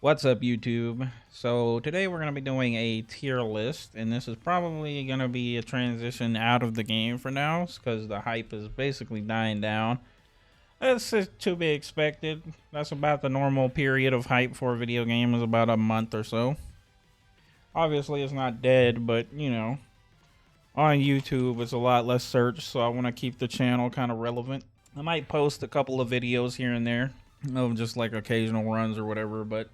What's up, YouTube? So today we're going to be doing a tier list, and this is probably going to be a transition out of the game for now because the hype is basically dying down. That's to be expected. That's about the normal period of hype for a video game, is about a month or so. Obviously it's not dead, but on YouTube it's a lot less searched, so I want to keep the channel kind of relevant. I might post a couple of videos here and there of just like occasional runs or whatever, but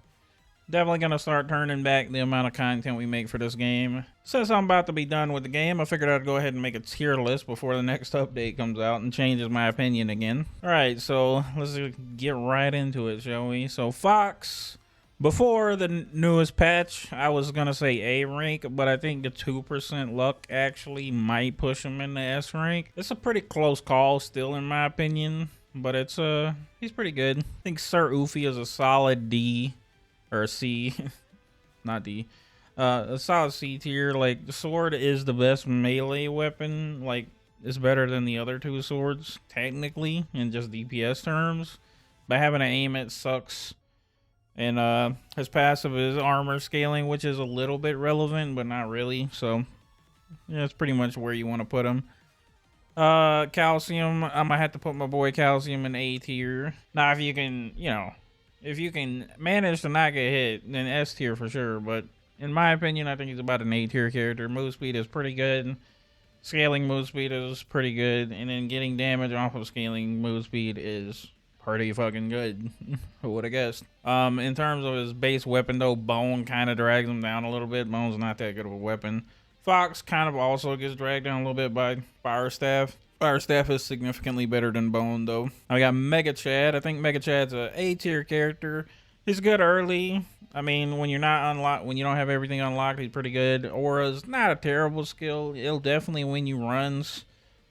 definitely gonna start turning back the amount of content we make for this game. Since I'm about to be done with the game, I figured I'd go ahead and make a tier list before the next update comes out and changes my opinion again. Alright, so let's get right into it, shall we? So Fox, before the newest patch, I was gonna say A rank, but I think the 2% luck actually might push him into S rank. It's a pretty close call still in my opinion, but it's he's pretty good. I think Sir Oofy is a solid D. Or C, not D. A solid C tier. Like, the sword is the best melee weapon. Like, it's better than the other two swords, technically, in just DPS terms. But having to aim it sucks. And his passive is armor scaling, which is a little bit relevant, but not really. So, yeah, it's pretty much where you want to put him. Calcium, I'm gonna have to put my boy Calcium in A tier. Now, if you can, if you can manage to not get hit, then S tier for sure. But in my opinion, I think he's about an A tier character. Move speed is pretty good. Scaling move speed is pretty good. And then getting damage off of scaling move speed is pretty fucking good. Who would have guessed? In terms of his base weapon though, Bone kind of drags him down a little bit. Bone's not that good of a weapon. Fox kind of also gets dragged down a little bit by Fire Staff. Fire Staff is significantly better than Bone, though. I got Mega Chad. I think Mega Chad's a A-tier character. He's good early. I mean, when you're not unlocked, when you don't have everything unlocked, he's pretty good. Aura's not a terrible skill. It'll definitely win you runs,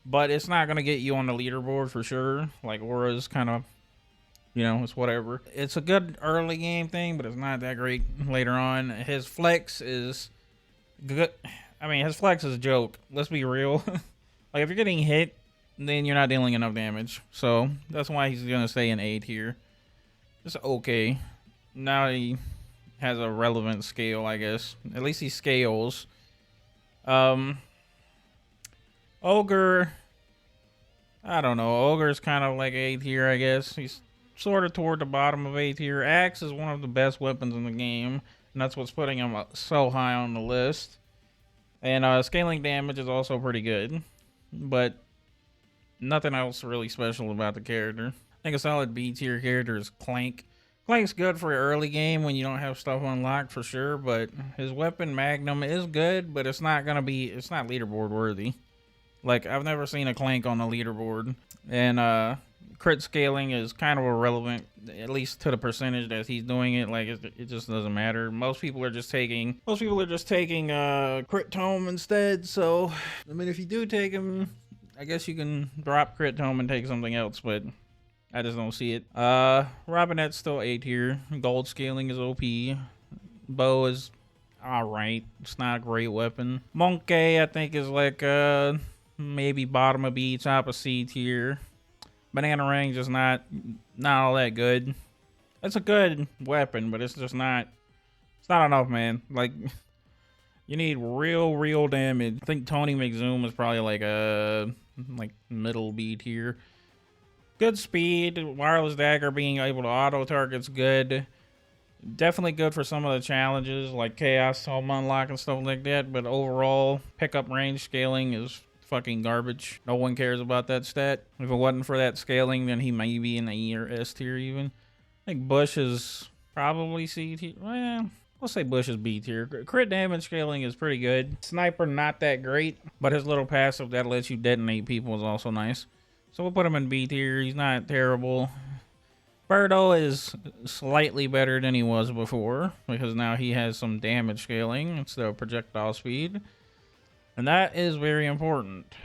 but it's not gonna get you on the leaderboard for sure. Like Aura's kind of, it's whatever. It's a good early game thing, but it's not that great later on. His flex is good. I mean, his flex is a joke. Let's be real. Like, if you're getting hit, then you're not dealing enough damage. So, that's why he's going to stay in A tier. It's okay. Now he has a relevant scale, I guess. At least he scales. Ogre, I don't know. Ogre's kind of like A tier, I guess. He's sort of toward the bottom of A tier. Axe is one of the best weapons in the game. And that's what's putting him so high on the list. And scaling damage is also pretty good. But nothing else really special about the character. I think a solid B tier character is Clank. Clank's good for early game when you don't have stuff unlocked for sure, but his weapon Magnum is good, but it's not leaderboard worthy. Like, I've never seen a Clank on the leaderboard. And crit scaling is kind of irrelevant, at least to the percentage that he's doing it. Like, it just doesn't matter. Most people are just taking crit tome instead. So I mean, if you do take him, I guess you can drop crit tome and take something else, but I just don't see it. Robinette's still A tier. Gold scaling is OP. Bow is alright. It's not a great weapon. Monkey, I think, is like maybe bottom of B, top of C tier. Banana Ring's just not all that good. It's a good weapon, but it's just not. It's not enough, man. Like, you need real damage. I think Tony McZoom is probably like a middle B tier. Good speed. Wireless dagger being able to auto target's good. Definitely good for some of the challenges like Chaos Home Unlock and stuff like that. But overall, pickup range scaling is fucking garbage. No one cares about that stat. If it wasn't for that scaling, then he may be in E or S tier even. I think Bush is probably C tier. Well, I'll say Bush is B tier. Crit damage scaling is pretty good. Sniper, not that great, but his little passive that lets you detonate people is also nice. So we'll put him in B tier. He's not terrible. Birdo is slightly better than he was before, because now he has some damage scaling instead of projectile speed. And that is very important.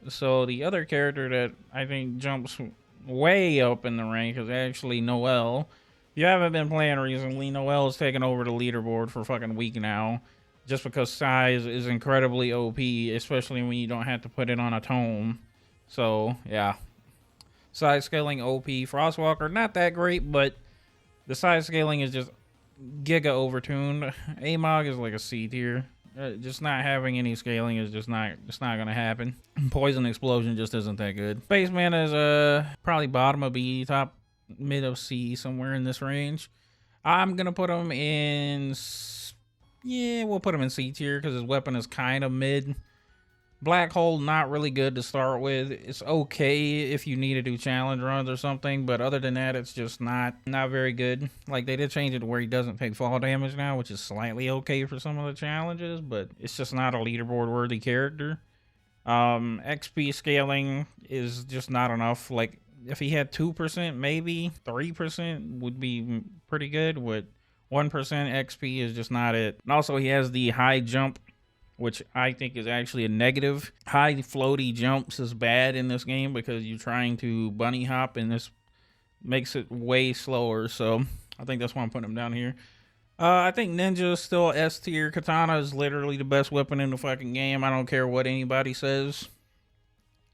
So the other character that I think jumps way up in the rank is actually Noelle. If you haven't been playing recently, Noelle's taken over the leaderboard for a fucking week now. Just because size is incredibly OP, especially when you don't have to put it on a tome. So, yeah. Size scaling OP. Frostwalker, not that great, but the size scaling is just giga overtuned. AMOG is like a C tier. Just not having any scaling is just not gonna happen. Poison Explosion just isn't that good. Spaceman is probably bottom of B, top mid of C, somewhere in this range. I'm gonna put him in, yeah, we'll put him in C tier because his weapon is kind of mid. Black Hole, not really good to start with. It's okay if you need to do challenge runs or something, but other than that, it's just not very good. Like, they did change it to where he doesn't take fall damage now, which is slightly okay for some of the challenges, but it's just not a leaderboard worthy character. XP scaling is just not enough. Like, if he had 2%, maybe 3% would be pretty good, but 1% XP is just not it. And also, he has the high jump, which I think is actually a negative. High floaty jumps is bad in this game because you're trying to bunny hop, and this makes it way slower. So I think that's why I'm putting him down here. I think Ninja is still S tier. Katana is literally the best weapon in the fucking game. I don't care what anybody says.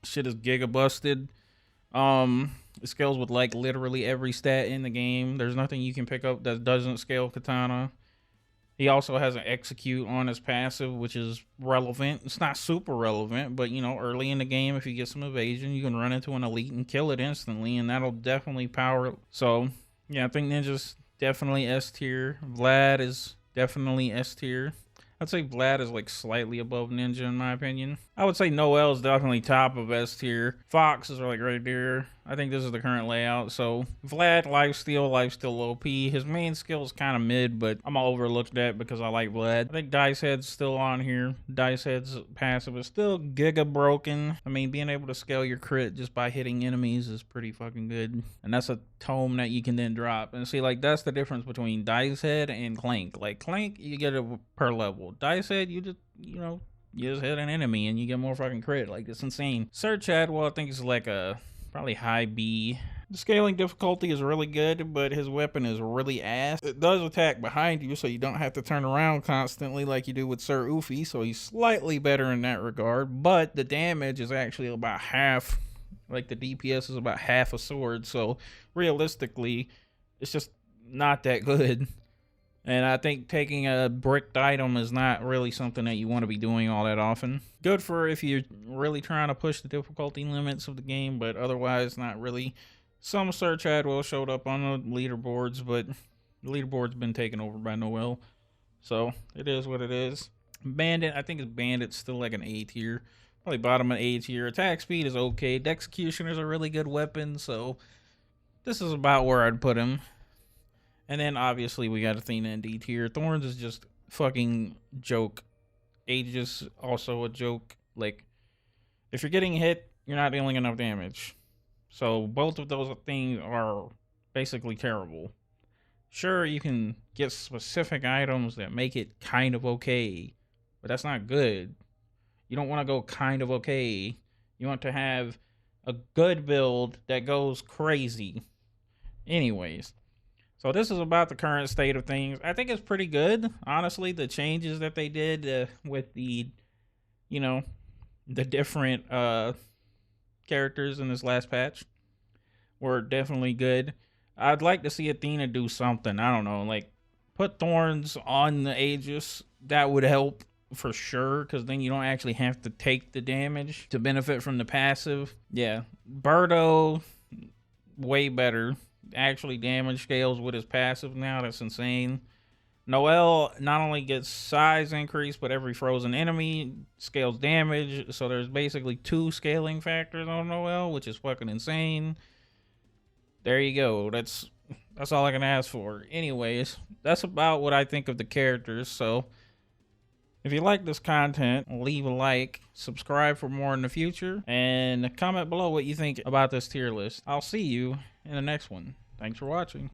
Shit is giga busted. It scales with like literally every stat in the game. There's nothing you can pick up that doesn't scale Katana. He also has an execute on his passive, which is relevant. It's not super relevant, but, you know, early in the game, if you get some evasion, you can run into an elite and kill it instantly, and that'll definitely power. So, yeah, I think Ninja's definitely S tier. Vlad is definitely S tier. I'd say Vlad is like slightly above Ninja in my opinion. I would say Noel is definitely top of S tier. Fox is like right there. I think this is the current layout. So Vlad, lifesteal OP. His main skill is kind of mid, but I'm gonna overlook that because I like Vlad. I think Dice Head's still on here. Dice Head's passive is still giga broken. I mean, being able to scale your crit just by hitting enemies is pretty fucking good. And that's a tome that you can then drop. And see, like, that's the difference between Dice Head and Clank. Like, Clank, you get it per level. Dice Head, you just, you know, you just hit an enemy and you get more fucking crit. Like, it's insane. Search Adwell, I think is like a probably high B. The scaling difficulty is really good, but his weapon is really ass. It does attack behind you, so you don't have to turn around constantly like you do with Sir Oofy, so he's slightly better in that regard, but the damage is actually about half. Like, the DPS is about half a sword, so realistically, it's just not that good. And I think taking a bricked item is not really something that you want to be doing all that often. Good for if you're really trying to push the difficulty limits of the game, but otherwise not really. Some Search Adwell showed up on the leaderboards, but the leaderboard's been taken over by Noel. So it is what it is. Bandit, I think Bandit's still like an A tier. Probably bottom of A tier. Attack speed is okay. Executioner is a really good weapon, so this is about where I'd put him. And then obviously we got Athena in D tier. Thorns is just fucking joke. Aegis also a joke. Like, if you're getting hit, you're not dealing enough damage. So both of those things are basically terrible. Sure, you can get specific items that make it kind of okay, but that's not good. You don't want to go kind of okay. You want to have a good build that goes crazy. Anyways. So this is about the current state of things. I think it's pretty good, honestly. The changes that they did with the, you know, the different characters in this last patch were definitely good. I'd like to see Athena do something. I don't know, like put Thorns on the Aegis. That would help for sure, because then you don't actually have to take the damage to benefit from the passive. Yeah, Birdo, way better. Actually damage scales with his passive now. That's insane. Noel not only gets size increase, but every frozen enemy scales damage. So there's basically 2 scaling factors on Noel, which is fucking insane. There you go. That's all I can ask for. Anyways, that's about what I think of the characters. So if you like this content, leave a like, subscribe for more in the future, and comment below what you think about this tier list. I'll see you in the next one. Thanks for watching.